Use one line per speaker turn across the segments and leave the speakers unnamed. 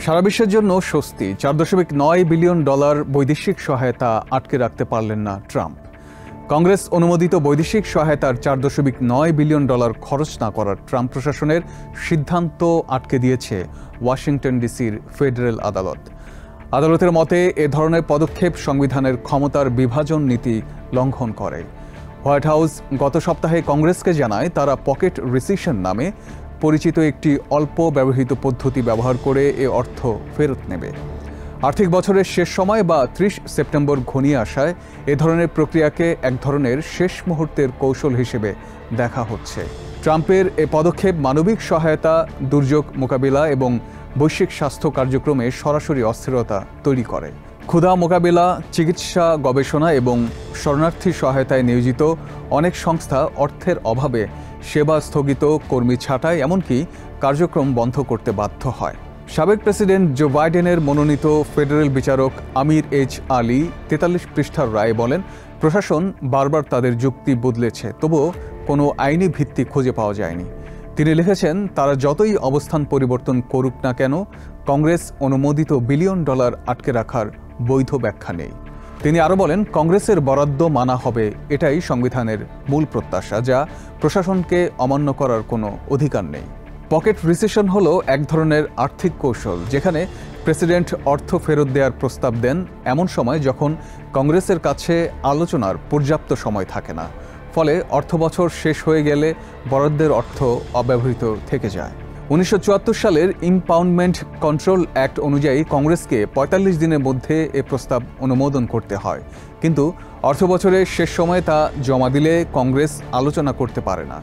সারা বিশ্বের জন্য স্বস্তি, $4.9 বিলিয়ন বৈদেশিক সহায়তা আটকে রাখতে পারলেন না ট্রাম্প। কংগ্রেস অনুমোদিত বৈদেশিক সহায়তার $4.9 বিলিয়ন খরচ না করার ট্রাম্প প্রশাসনের সিদ্ধান্ত আটকে দিয়েছে ওয়াশিংটন ডিসির ফেডারেল আদালত। আদালতের মতে এ ধরনের পদক্ষেপ সংবিধানের ক্ষমতার বিভাজন নীতি লঙ্ঘন করে। হোয়াইট হাউস গত সপ্তাহে কংগ্রেসকে জানায় তারা পকেট রিসিশন নামে পরিচিত একটি অল্প ব্যবহৃত পদ্ধতি ব্যবহার করে এ অর্থ ফেরত নেবে। আর্থিক বছরের শেষ সময় বা 30 সেপ্টেম্বর ঘনিয়ে আসায় এ ধরনের প্রক্রিয়াকে এক ধরনের শেষ মুহূর্তের কৌশল হিসেবে দেখা হচ্ছে। ট্রাম্পের এ পদক্ষেপ মানবিক সহায়তা, দুর্যোগ মোকাবিলা এবং বৈশ্বিক স্বাস্থ্য কার্যক্রমে সরাসরি অস্থিরতা তৈরি করে। ক্ষুধা মোকাবিলা, চিকিৎসা গবেষণা এবং শরণার্থী সহায়তায় নিয়োজিত অনেক সংস্থা অর্থের অভাবে সেবা স্থগিত, কর্মী ছাঁটাই, এমনকি কার্যক্রম বন্ধ করতে বাধ্য হয়। সাবেক প্রেসিডেন্ট জো বাইডেনের মনোনীত ফেডারেল বিচারক আমির এইচ আলী 43 পৃষ্ঠার রায়ে বলেন, প্রশাসন বারবার তাদের যুক্তি বদলেছে, তবুও কোনো আইনি ভিত্তি খুঁজে পাওয়া যায়নি। তিনি লিখেছেন, তারা যতই অবস্থান পরিবর্তন করুক না কেন, কংগ্রেস অনুমোদিত $1 বিলিয়ন আটকে রাখার বৈধ ব্যাখ্যা নেই। তিনি আরও বলেন, কংগ্রেসের বরাদ্দ মানা হবে, এটাই সংবিধানের মূল প্রত্যাশা, যা প্রশাসনকে অমান্য করার কোনো অধিকার নেই। পকেট রিসেশন হলো এক ধরনের আর্থিক কৌশল যেখানে প্রেসিডেন্ট অর্থ ফেরত দেওয়ার প্রস্তাব দেন এমন সময় যখন কংগ্রেসের কাছে আলোচনার পর্যাপ্ত সময় থাকে না। ফলে অর্থবছর শেষ হয়ে গেলে বরাদ্দের অর্থ অব্যবহৃত থেকে যায়। 1974 সালের ইম্পাউন্ডমেন্ট কন্ট্রোল অ্যাক্ট অনুযায়ী কংগ্রেসকে 45 দিনের মধ্যে এ প্রস্তাব অনুমোদন করতে হয়, কিন্তু অর্থবছরের শেষ সময়ে তা জমা দিলে কংগ্রেস আলোচনা করতে পারে না।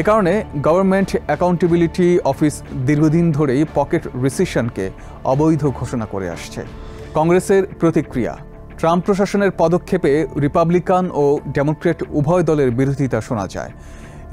এ কারণে গভর্নমেন্ট অ্যাকাউন্টেবিলিটি অফিস দীর্ঘদিন ধরেই পকেট রিসিশনকে অবৈধ ঘোষণা করে আসছে। কংগ্রেসের প্রতিক্রিয়া। ট্রাম্প প্রশাসনের পদক্ষেপে রিপাবলিকান ও ডেমোক্র্যাট উভয় দলের বিরোধিতা শোনা যায়।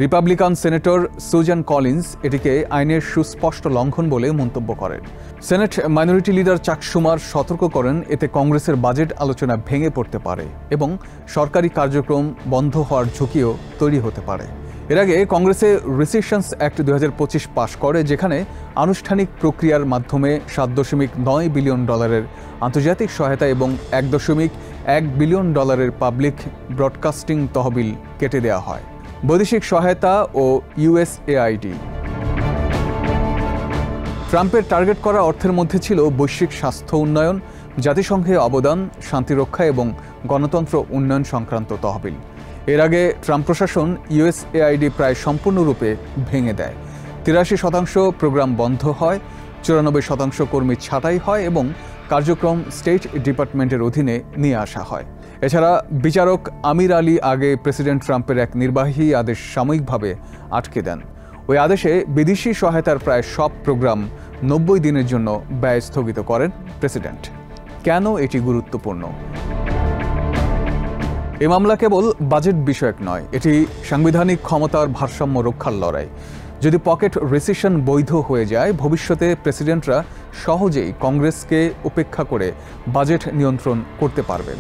রিপাবলিকান সেনেটর সুজান কলিন্স এটিকে আইনের সুস্পষ্ট লঙ্ঘন বলে মন্তব্য করেন। সেনেট মাইনরিটি লিডার চাক শুমার সতর্ক করেন, এতে কংগ্রেসের বাজেট আলোচনা ভেঙে পড়তে পারে এবং সরকারি কার্যক্রম বন্ধ হওয়ার ঝুঁকিও তৈরি হতে পারে। এর আগে কংগ্রেসে রিসিশনস অ্যাক্ট 2025 পাশ করে, যেখানে আনুষ্ঠানিক প্রক্রিয়ার মাধ্যমে $7.9 বিলিয়ন আন্তর্জাতিক সহায়তা এবং $1.1 বিলিয়ন পাবলিক ব্রডকাস্টিং তহবিল কেটে দেওয়া হয়। বৈদেশিক সহায়তা ও ইউএসএআইডি। ট্রাম্পের টার্গেট করা অর্থের মধ্যে ছিল বৈশ্বিক স্বাস্থ্য উন্নয়ন, জাতিসংঘে অবদান, শান্তিরক্ষা এবং গণতন্ত্র উন্নয়ন সংক্রান্ত তহবিল। এর আগে ট্রাম্প প্রশাসন ইউএসএআইডি প্রায় সম্পূর্ণরূপে ভেঙে দেয়। 83% প্রোগ্রাম বন্ধ হয়, 94% কর্মী ছাঁটাই হয় এবং কার্যক্রম স্টেট ডিপার্টমেন্টের অধীনে নিয়ে আসা হয়। এছাড়া বিচারক আমির আলী আগে প্রেসিডেন্ট ট্রাম্পের এক নির্বাহী আদেশ সাময়িকভাবে আটকে দেন। ওই আদেশে বিদেশি সহায়তার প্রায় সব প্রোগ্রাম 90 দিনের জন্য ব্যয় স্থগিত করেন প্রেসিডেন্ট। কেন এটি গুরুত্বপূর্ণ? এ মামলা কেবল বাজেট বিষয়ক নয়, এটি সাংবিধানিক ক্ষমতার ভারসাম্য রক্ষার লড়াই। যদি পকেট রিসিশন বৈধ হয়ে যায়, ভবিষ্যতে প্রেসিডেন্টরা সহজেই কংগ্রেসকে উপেক্ষা করে বাজেট নিয়ন্ত্রণ করতে পারবেন।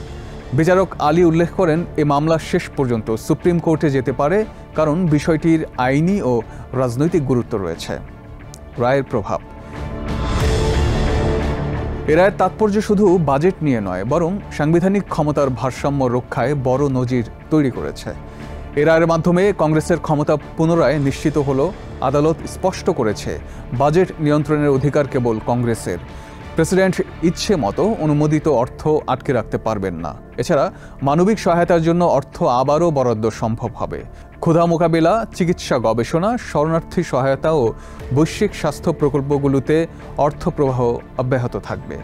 বিচারক আলী উল্লেখ করেন, এ মামলা শেষ পর্যন্ত সুপ্রিম কোর্টে যেতে পারে, কারণ বিষয়টির আইনি ও রাজনৈতিক গুরুত্ব রয়েছে। রায়ের প্রভাব। এ রায়ের তাৎপর্য শুধু বাজেট নিয়ে নয়, বরং সাংবিধানিক ক্ষমতার ভারসাম্য রক্ষায় বড় নজির তৈরি করেছে। এ রায়ের মাধ্যমে কংগ্রেসের ক্ষমতা পুনরায় নিশ্চিত হলো। আদালত স্পষ্ট করেছে, বাজেট নিয়ন্ত্রণের অধিকার কেবল কংগ্রেসের। প্রেসিডেন্ট ইচ্ছে মতো অনুমোদিত অর্থ আটকে রাখতে পারবেন না। এছাড়া মানবিক সহায়তার জন্য অর্থ আবারও বরাদ্দ সম্ভব হবে। ক্ষুধা মোকাবিলা, চিকিৎসা গবেষণা, শরণার্থী সহায়তা ও বৈশ্বিক স্বাস্থ্য প্রকল্পগুলোতে অর্থ প্রবাহ অব্যাহত থাকবে।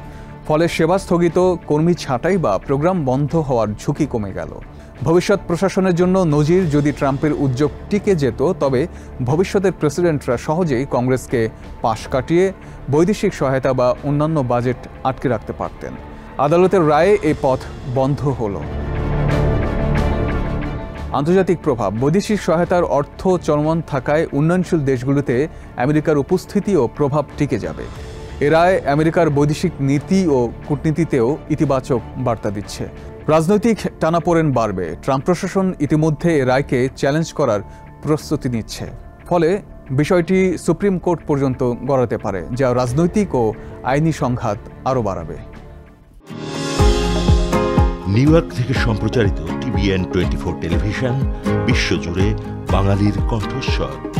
ফলে সেবা স্থগিত, কর্মী ছাঁটাই বা প্রোগ্রাম বন্ধ হওয়ার ঝুঁকি কমে গেল। ভবিষ্যৎ প্রশাসনের জন্য নজির। যদি ট্রাম্পের উদ্যোগ টিকে যেত, তবে ভবিষ্যতের প্রেসিডেন্টরা সহজেই কংগ্রেসকে পাশ কাটিয়ে বৈদেশিক সহায়তা বা অন্যান্য বাজেট আটকে রাখতে পারতেন। আদালতের রায়ে এই পথ বন্ধ হলো। আন্তর্জাতিক প্রভাব। বৈদেশিক সহায়তার অর্থ চলমান থাকায় উন্নয়নশীল দেশগুলোতে আমেরিকার উপস্থিতি ও প্রভাব টিকে যাবে। এ রায় আমেরিকার বৈদেশিক নীতি ও কূটনীতিতেও ইতিবাচক বার্তা দিচ্ছে। রাজনৈতিক টানাপোড়েন বাড়বে। ট্রাম্প প্রশাসন ইতিমধ্যে এ রায়কে চ্যালেঞ্জ করার প্রস্তুতি নিচ্ছে। ফলে বিষয়টি সুপ্রিম কোর্ট পর্যন্ত গড়াতে পারে, যা রাজনৈতিক ও আইনি সংঘাত আরও বাড়াবে।
নিউ ইয়র্ক থেকে সম্প্রচারিত TVN 24 টেলিভিশন বিশ্বজুড়ে বাঙালির কণ্ঠস্বর।